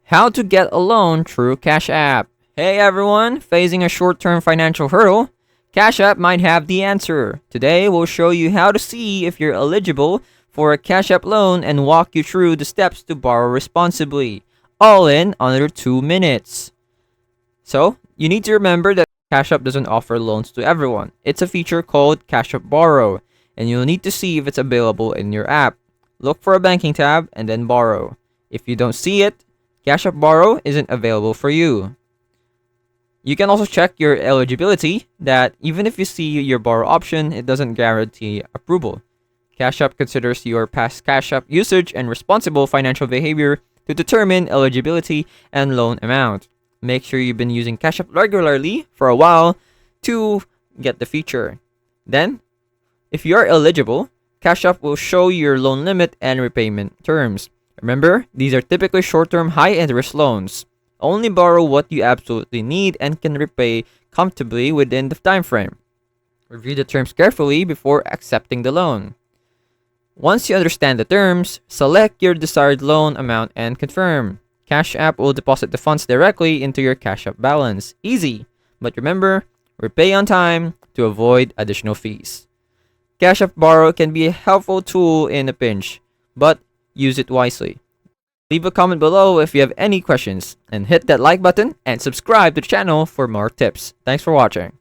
How to get a loan through Cash App. Hey everyone, facing a short-term financial hurdle? Cash App might have the answer. Today we'll show you how to see if you're eligible for a Cash App loan and walk you through the steps to borrow responsibly, all in under 2 minutes. So, you need to remember that Cash App doesn't offer loans to everyone. It's a feature called Cash App Borrow, and you'll need to see if it's available in your app. Look for a banking tab and then borrow. If you don't see it, Cash App Borrow isn't available for you. You can also check your eligibility, that even if you see your borrow option, it doesn't guarantee approval. Cash App considers your past Cash App usage and responsible financial behavior to determine eligibility and loan amount. Make sure you've been using Cash App regularly for a while to get the feature. Then, if you are eligible, Cash App will show your loan limit and repayment terms. Remember, these are typically short-term, high-interest loans. Only borrow what you absolutely need and can repay comfortably within the time frame. Review the terms carefully before accepting the loan. Once you understand the terms, select your desired loan amount and confirm. Cash App will deposit the funds directly into your Cash App balance. Easy, but remember, repay on time to avoid additional fees. Cash App Borrow can be a helpful tool in a pinch, but use it wisely. Leave a comment below if you have any questions, and hit that like button and subscribe to the channel for more tips. Thanks for watching.